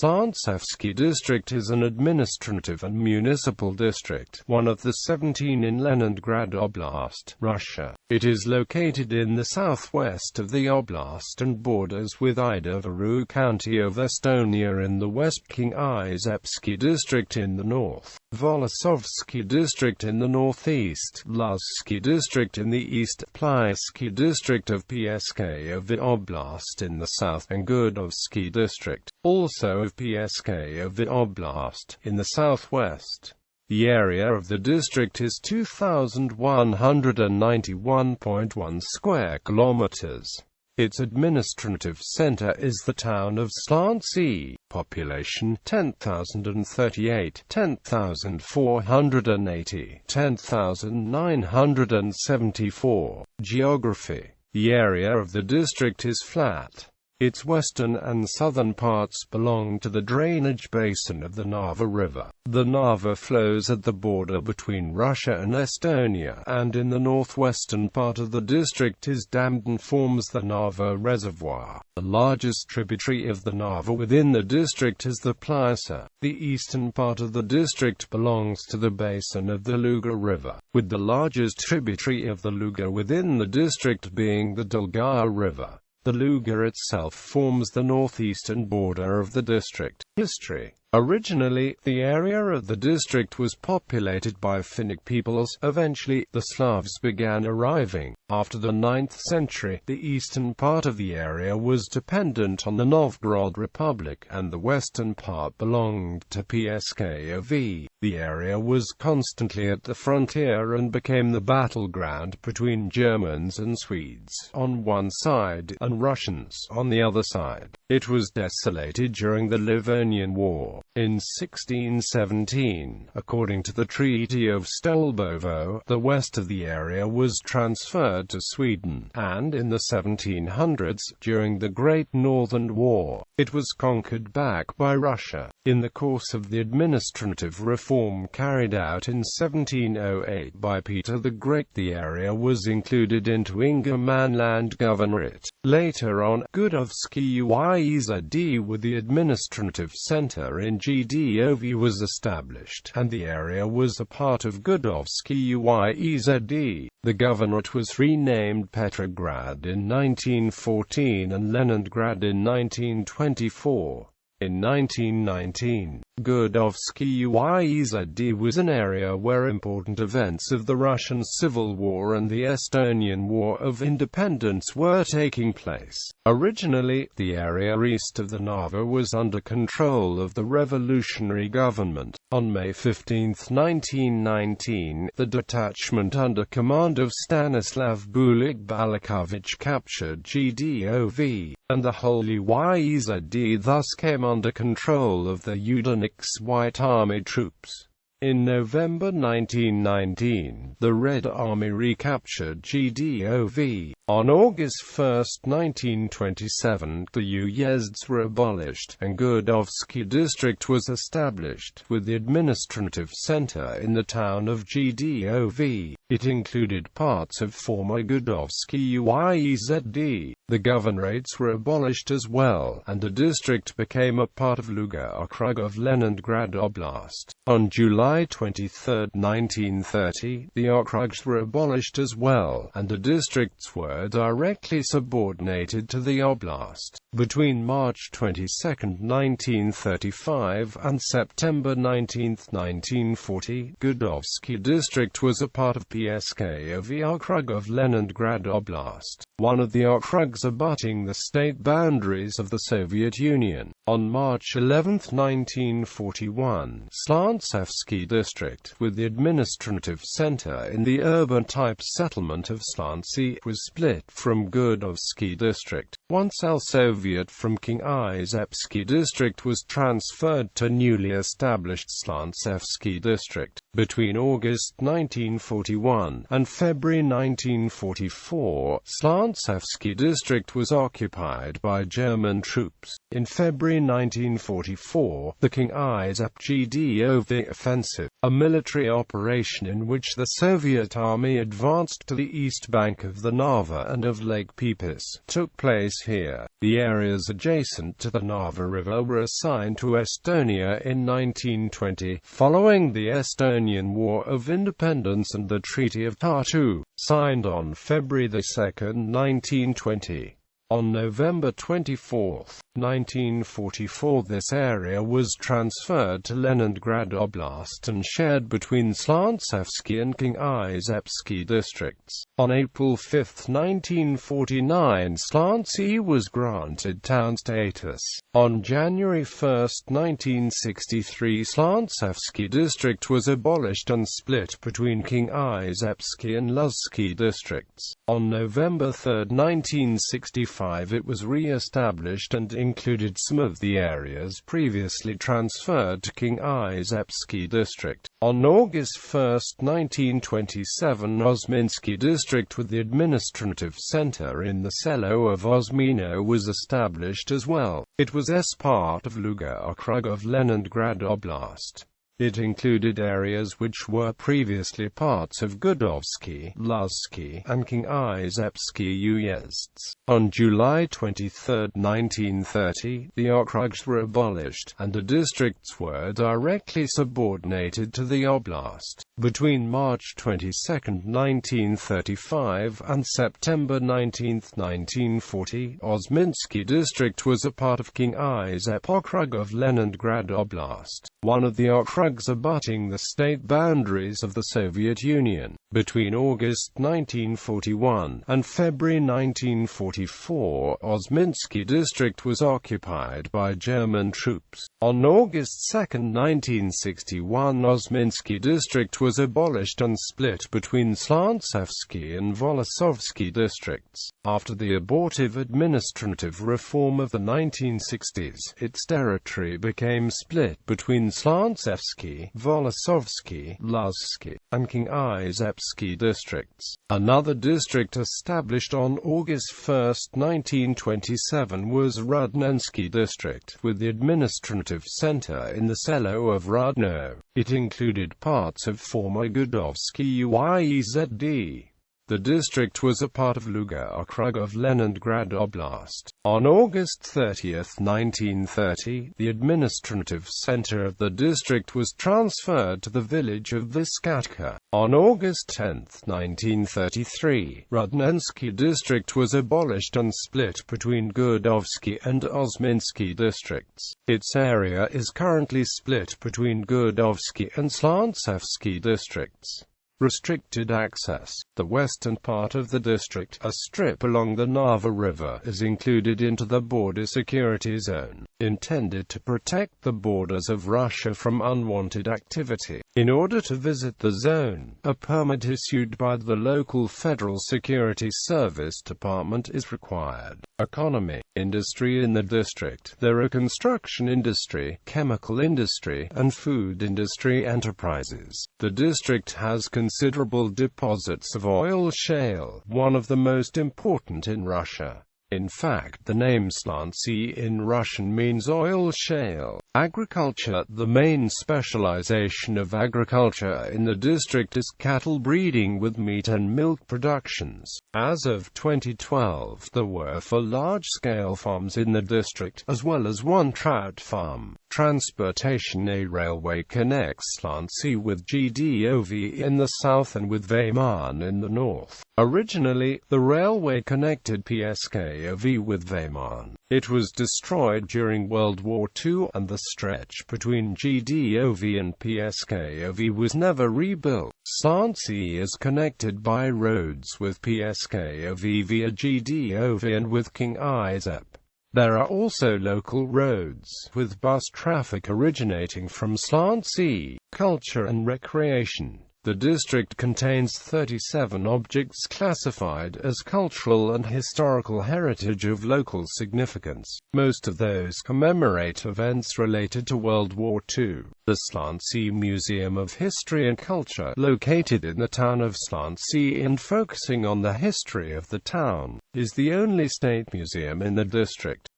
Slantsevsky District is an administrative and municipal district, one of the 17 in Leningrad Oblast, Russia. It is located in the southwest of the oblast and borders with Ida-Viru County of Estonia in the west, Kingiseppsky District in the north, Volosovsky District in the northeast, Luzhsky District in the east, Plyussky District of Pskov Oblast in the south, and Gdovsky District, also of Pskov Oblast, in the southwest. The area of the district is 2,191.1 square kilometers. Its administrative center is the town of Slantsy. Population 10,038, 10,480, 10,974. Geography. The area of the district is flat. Its western and southern parts belong to the drainage basin of the Narva River. The Narva flows at the border between Russia and Estonia, and in the northwestern part of the district is dammed and forms the Narva Reservoir. The largest tributary of the Narva within the district is the Plyussky. The eastern part of the district belongs to the basin of the Luga River, with the largest tributary of the Luga within the district being the Dolgaya River. The Luga itself forms the northeastern border of the district. History. Originally, the area of the district was populated by Finnic peoples. Eventually, the Slavs began arriving. After the 9th century, the eastern part of the area was dependent on the Novgorod Republic, and the western part belonged to Pskov. The area was constantly at the frontier and became the battleground between Germans and Swedes on one side, and Russians on the other side. It was desolated during the Livonian War. In 1617, according to the Treaty of Stolbovo, the west of the area was transferred to Sweden, and in the 1700s, during the Great Northern War, it was conquered back by Russia. In the course of the administrative reform carried out in 1708 by Peter the Great, the area was included into Ingermanland Governorate. Later on, Gdovsky Z.D. with the administrative center in Gdov was established, and the area was a part of Gdovsky Z.D. The governorate was renamed Petrograd in 1914 and Leningrad in 1924. In 1919, Gdovsky Z.D. was an area where important events of the Russian Civil War and the Estonian War of Independence were taking place. Originally, the area east of the Narva was under control of the revolutionary government. On May 15, 1919, the detachment under command of Stanislav Bulik-Balakovich captured Gdov, and the Holy YZD thus came under control of the Udenik's White Army troops. In November 1919, the Red Army recaptured Gdov. On August 1, 1927, the uyezds were abolished, and Gdovsky District was established, with the administrative center in the town of Gdov. It included parts of former Gdovsky YZD. The governorates were abolished as well, and the district became a part of Luga okrug of Leningrad Oblast. On July 23, 1930, the okrugs were abolished as well, and the districts were directly subordinated to the oblast. Between March 22, 1935 and September 19, 1940, Gdovsky District was a part of Pskov okrug of Leningrad Oblast, one of the okrugs abutting the state boundaries of the Soviet Union. On March 11, 1941, Slantsevsky District, with the administrative center in the urban-type settlement of Slantsy, was split from Gdovsky District. One cell Soviet from Kingiseppsky District was transferred to newly established Slantsevsky District. Between August 1941 and February 1944, Slantsevsky District was occupied by German troops. In February 1944, the Kingiseppsky District offensive, a military operation in which the Soviet army advanced to the east bank of the Narva and of Lake Peipus, took place here. The areas adjacent to the Narva River were assigned to Estonia in 1920, following the Estonian War of Independence and the Treaty of Tartu, signed on February 2, 1920. On November 24, 1944, this area was transferred to Leningrad Oblast and shared between Slantsevsky and Kingiseppsky districts. On April 5, 1949, Slantsy was granted town status. On January 1, 1963, Slantsevsky District was abolished and split between Kingiseppsky and Luzhsky districts. On November 3, 1965, it was re-established and included some of the areas previously transferred to Kingiseppsky District. On August 1, 1927, Osminsky District with the administrative center in the Selo of Osmino was established as well. It was part of Luzhsky Okrug of Leningrad Oblast. It included areas which were previously parts of Gdovsky, Luzhsky, and Kingiseppsky uyezds. On July 23, 1930, the okrugs were abolished, and the districts were directly subordinated to the oblast. Between March 22, 1935, and September 19, 1940, Osminsky District was a part of Kingisepp Okrug of Leningrad Oblast, one of the okrugs abutting the state boundaries of the Soviet Union. Between August 1941 and February 1944, Osminsky District was occupied by German troops. On August 2, 1961, Osminsky District was abolished and split between Slantsevsky and Volosovsky districts. After the abortive administrative reform of the 1960s, its territory became split between Slantsevsky, Volosovsky, Luzhsky, and Kingiseppsky districts. Another district established on August 1, 1927 was Rudnensky District, with the administrative center in the Selo of Rudno. It included parts of former Gdovsky uyezd. The district was a part of Luzhsky Okrug of Leningrad Oblast. On August 30, 1930, the administrative center of the district was transferred to the village of Viskatka. On August 10, 1933, Rudnensky District was abolished and split between Gdovsky and Osminsky districts. Its area is currently split between Gdovsky and Slantsevsky districts. Restricted access. The western part of the district, a strip along the Narva River, is included into the border security zone, intended to protect the borders of Russia from unwanted activity. In order to visit the zone, a permit issued by the local Federal Security Service Department is required. Economy. Industry in the district. There are construction industry, chemical industry, and food industry enterprises. The district has considerable deposits of oil shale, one of the most important in Russia. In fact, the name Slantsy in Russian means oil shale. Agriculture. The main specialization of agriculture in the district is cattle breeding with meat and milk productions. As of 2012, there were 4 large-scale farms in the district, as well as 1 trout farm. Transportation. A railway connects Slantsy with Gdov in the south and with Vyman in the north. Originally, the railway connected Pskov with Vyman. It was destroyed during World War II, and the stretch between Gdov and Pskov was never rebuilt. Slantsy is connected by roads with Pskov via Gdov and with Kingisepp. There are also local roads, with bus traffic originating from Slantsy. Culture and recreation. The district contains 37 objects classified as cultural and historical heritage of local significance. Most of those commemorate events related to World War II. The Slantsy Museum of History and Culture, located in the town of Slantsy and focusing on the history of the town, is the only state museum in the district.